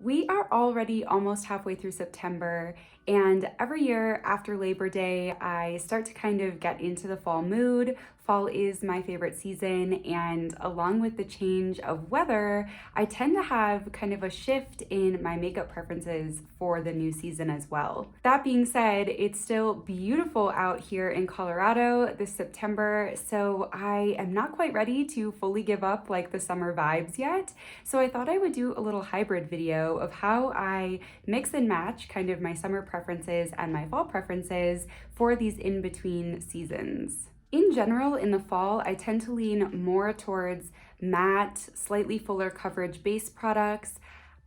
We are already almost halfway through September, and every year after Labor Day, I start to kind of get into the fall mood. Fall is my favorite season, and along with the change of weather, I tend to have kind of a shift in my makeup preferences for the new season as well. That being said, it's still beautiful out here in Colorado this September, so I am not quite ready to fully give up like the summer vibes yet. So I thought I would do a little hybrid video of how I mix and match kind of my summer preferences and my fall preferences for these in-between seasons. In general, in the fall, I tend to lean more towards matte, slightly fuller coverage base products.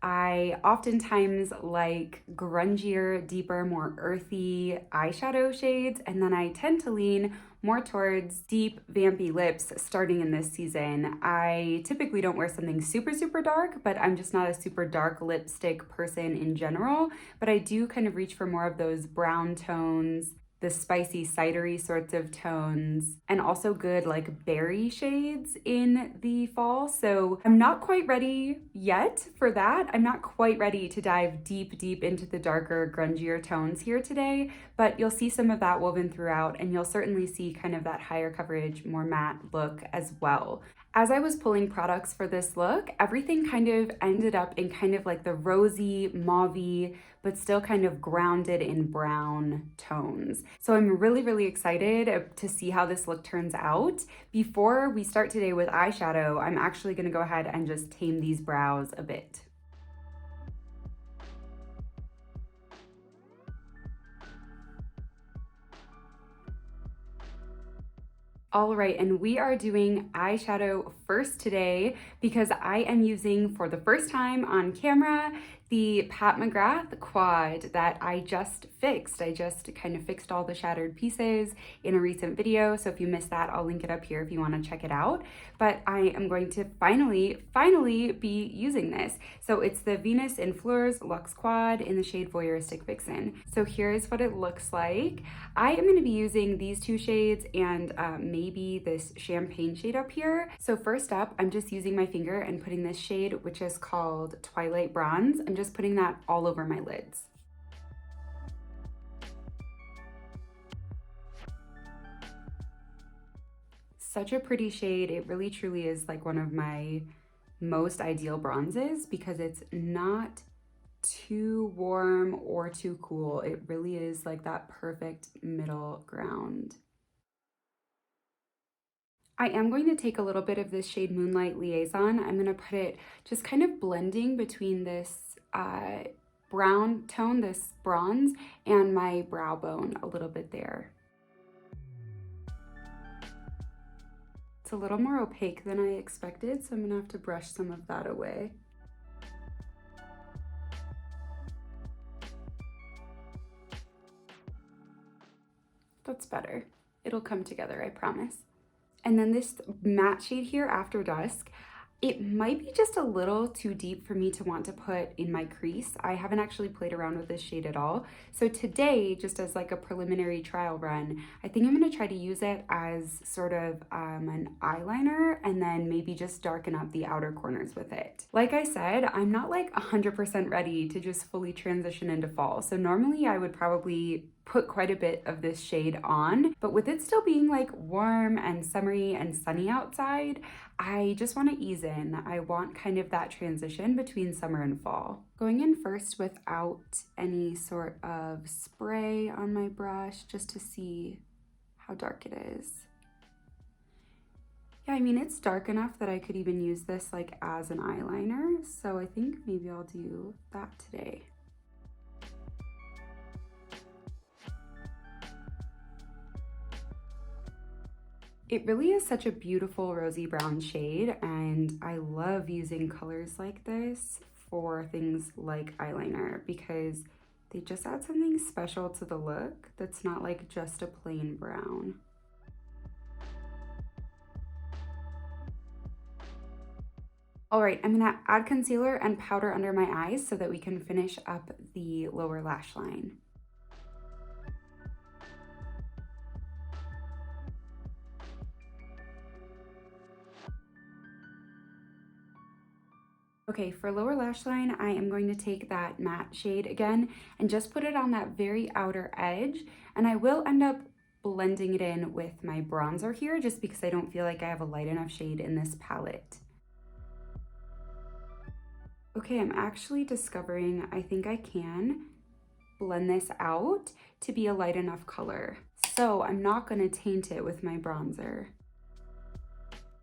I oftentimes like grungier, deeper, more earthy eyeshadow shades, and then I tend to lean more towards deep, vampy lips starting in this season. I typically don't wear something super dark, but I'm just not a super dark lipstick person in general, but I do kind of reach for more of those brown tones, the spicy cidery sorts of tones, and also good like berry shades in the fall. So I'm not quite ready yet for that. I'm not quite ready to dive deep into the darker, grungier tones here today, but you'll see some of that woven throughout, and you'll certainly see kind of that higher coverage, more matte look as well. As I was pulling products for this look, everything kind of ended up in kind of like the rosy, mauvey, but still kind of grounded in brown tones. So I'm really excited to see how this look turns out. Before we start today with eyeshadow, I'm actually gonna go ahead and just tame these brows a bit. All right, and we are doing eyeshadow first today because I am using for the first time on camera the Pat McGrath quad that I just fixed. I just kind of fixed all the shattered pieces in a recent video, so if you missed that, I'll link it up here if you want to check it out. But I am going to finally be using this. So it's the Venus in Fleurs Luxe Quad in the shade Voyeuristic Vixen. So here's what it looks like. I am going to be using these two shades and maybe this champagne shade up here. So first up, I'm just using my finger and putting this shade, which is called Twilight Bronze. I'm just putting that all over my lids. Such a pretty shade. It really truly is like one of my most ideal bronzes because it's not too warm or too cool. It really is like that perfect middle ground. I am going to take a little bit of this shade Moonlight Liaison. I'm going to put it just kind of blending between this brown tone, this bronze, and my brow bone a little bit there. It's a little more opaque than I expected, so I'm going to have to brush some of that away. That's better. It'll come together, I promise. And then this matte shade here, After Dusk, it might be just a little too deep for me to want to put in my crease. I haven't actually played around with this shade at all. So today, just as like a preliminary trial run, I think I'm gonna try to use it as sort of an eyeliner and then maybe just darken up the outer corners with it. Like I said, I'm not like 100% ready to just fully transition into fall. So normally I would probably put quite a bit of this shade on, but with it still being like warm and summery and sunny outside, I just want to ease in. I want kind of that transition between summer and fall. Going in first without any sort of spray on my brush just to see how dark it is. Yeah, I mean, it's dark enough that I could even use this like as an eyeliner, so I think maybe I'll do that today. It really is such a beautiful rosy brown shade, and I love using colors like this for things like eyeliner because they just add something special to the look that's not like just a plain brown. All right, I'm gonna add concealer and powder under my eyes so that we can finish up the lower lash line. Okay, for lower lash line, I am going to take that matte shade again and just put it on that very outer edge. And I will end up blending it in with my bronzer here just because I don't feel like I have a light enough shade in this palette. Okay, I'm actually discovering I think I can blend this out to be a light enough color. So I'm not gonna taint it with my bronzer.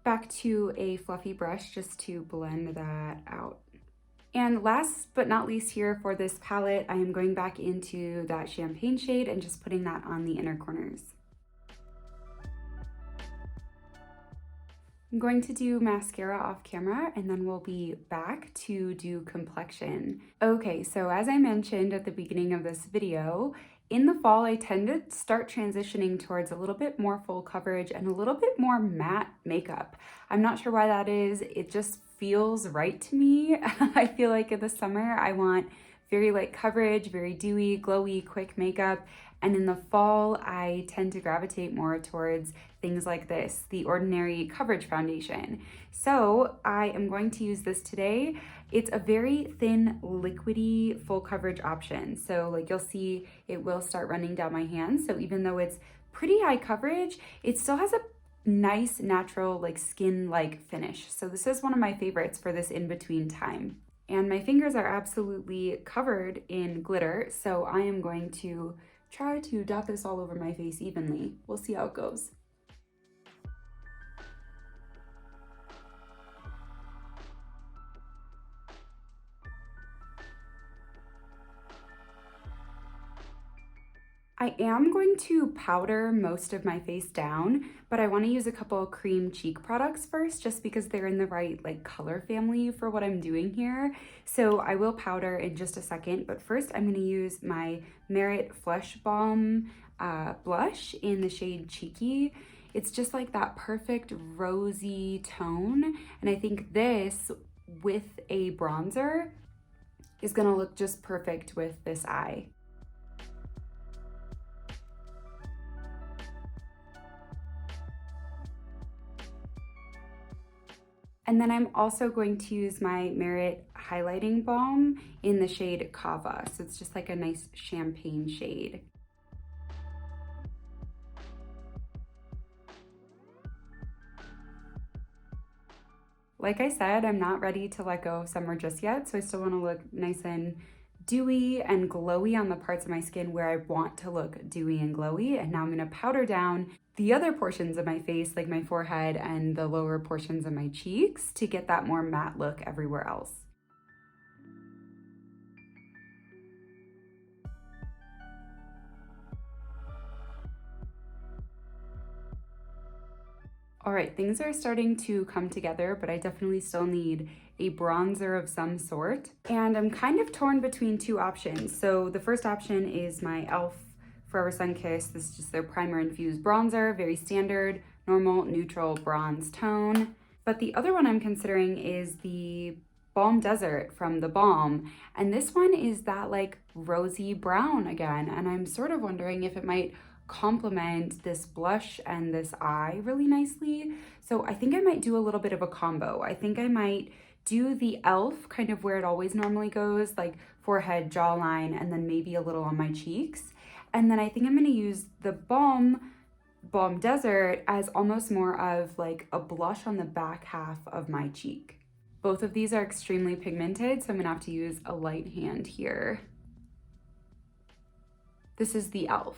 Back to a fluffy brush just to blend that out. And last but not least here for this palette, I am going back into that champagne shade and just putting that on the inner corners. I'm going to do mascara off camera and then we'll be back to do complexion. Okay, so as I mentioned at the beginning of this video, in the fall, I tend to start transitioning towards a little bit more full coverage and a little bit more matte makeup. I'm not sure why that is. It just feels right to me. I feel like in the summer, I want very light coverage, very dewy, glowy, quick makeup. And in the fall, I tend to gravitate more towards things like this, the Ordinary Coverage Foundation. So I am going to use this today. It's a very thin, liquidy, full coverage option. So like you'll see, it will start running down my hands. So even though it's pretty high coverage, it still has a nice, natural, like skin-like finish. So this is one of my favorites for this in-between time. And my fingers are absolutely covered in glitter. So I am going to try to dot this all over my face evenly. We'll see how it goes. I am going to powder most of my face down, but I want to use a couple cream cheek products first just because they're in the right like color family for what I'm doing here. So I will powder in just a second, but first I'm going to use my Merit Flush Balm blush in the shade Cheeky. It's just like that perfect rosy tone, and I think this with a bronzer is going to look just perfect with this eye. And then I'm also going to use my Merit Highlighting Balm in the shade Kava. So it's just like a nice champagne shade. Like I said, I'm not ready to let go of summer just yet, so I still want to look nice and dewy and glowy on the parts of my skin where I want to look dewy and glowy. And now I'm going to powder down the other portions of my face, like my forehead and the lower portions of my cheeks, to get that more matte look everywhere else. All right, things are starting to come together, but I definitely still need a bronzer of some sort. And I'm kind of torn between two options. So the first option is my e.l.f. Forever Sun Kiss. This is just their primer infused bronzer, very standard, normal, neutral bronze tone. But the other one I'm considering is the Balm Desert from The Balm. And this one is that like rosy brown again. And I'm sort of wondering if it might complement this blush and this eye really nicely. So I think I might do a little bit of a combo. I think I might do the e.l.f. kind of where it always normally goes, like forehead, jawline, and then maybe a little on my cheeks. And then I think I'm gonna use the Balm Desert as almost more of like a blush on the back half of my cheek. Both of these are extremely pigmented, so I'm gonna have to use a light hand here. This is the e.l.f.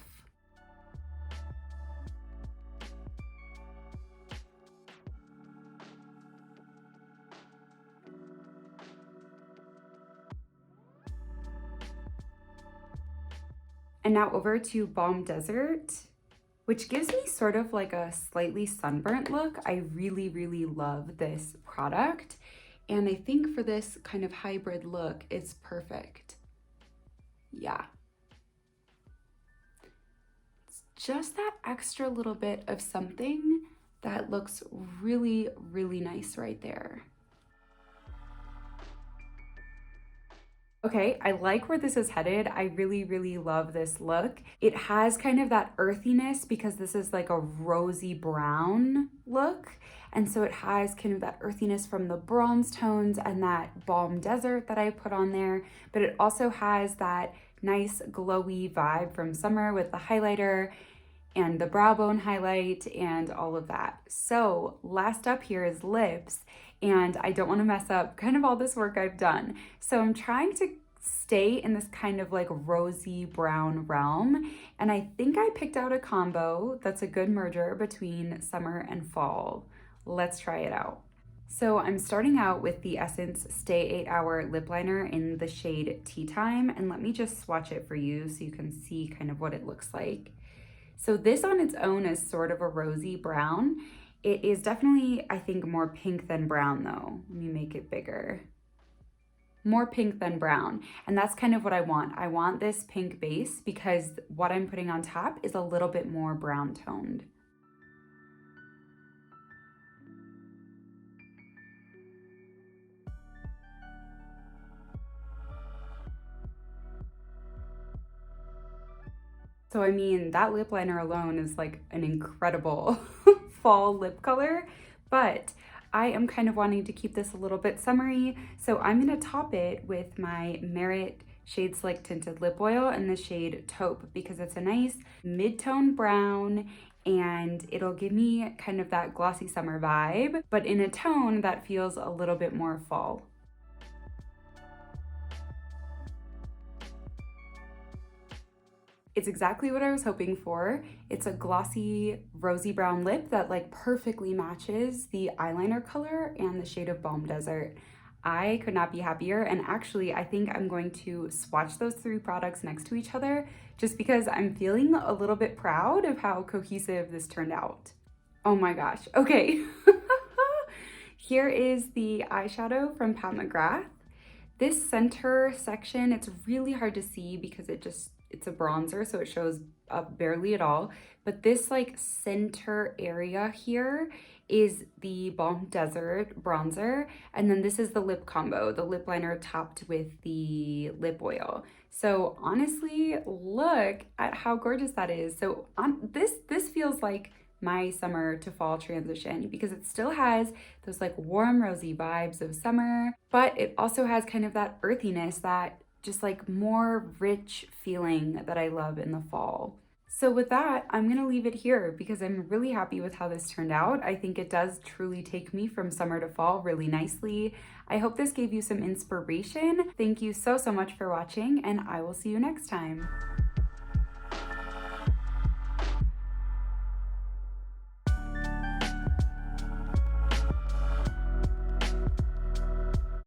And now over to Balm Desert, which gives me sort of like a slightly sunburnt look. I really, really love this product. And I think for this kind of hybrid look, it's perfect. Yeah. It's just that extra little bit of something that looks really, really nice right there. Okay, I like where this is headed. I really, really love this look. It has kind of that earthiness because this is like a rosy brown look. And so it has kind of that earthiness from the bronze tones and that balm desert that I put on there. But it also has that nice glowy vibe from summer with the highlighter and the brow bone highlight and all of that. So last up here is lips, and I don't want to mess up kind of all this work I've done. So I'm trying to stay in this kind of like rosy brown realm, and I think I picked out a combo that's a good merger between summer and fall. Let's try it out. So I'm starting out with the Essence Stay 8 Hour Lip Liner in the shade Tea Time, and let me just swatch it for you so you can see kind of what it looks like. So this on its own is sort of a rosy brown. It is definitely, I think, more pink than brown though. Let me make it bigger. More pink than brown. And that's kind of what I want. I want this pink base because what I'm putting on top is a little bit more brown toned. So I mean, that lip liner alone is like an incredible fall lip color, but I am kind of wanting to keep this a little bit summery, so I'm gonna top it with my Merit Shade Slick Tinted Lip Oil in the shade Taupe because it's a nice mid-tone brown and it'll give me kind of that glossy summer vibe, but in a tone that feels a little bit more fall. It's exactly what I was hoping for. It's a glossy rosy brown lip that like perfectly matches the eyeliner color and the shade of Balm Desert. I could not be happier, and actually I think I'm going to swatch those three products next to each other just because I'm feeling a little bit proud of how cohesive this turned out. Oh my gosh, okay. Here is the eyeshadow from Pat McGrath. This center section, it's really hard to see because it's a bronzer, so it shows up barely at all. But this like center area here is the Balm Desert bronzer. And then this is the lip combo, the lip liner topped with the lip oil. So honestly, look at how gorgeous that is. So this feels like my summer to fall transition because it still has those like warm rosy vibes of summer, but it also has kind of that earthiness, that just like more rich feeling that I love in the fall. So with that, I'm gonna leave it here because I'm really happy with how this turned out. I think it does truly take me from summer to fall really nicely. I hope this gave you some inspiration. Thank you so much for watching, and I will see you next time.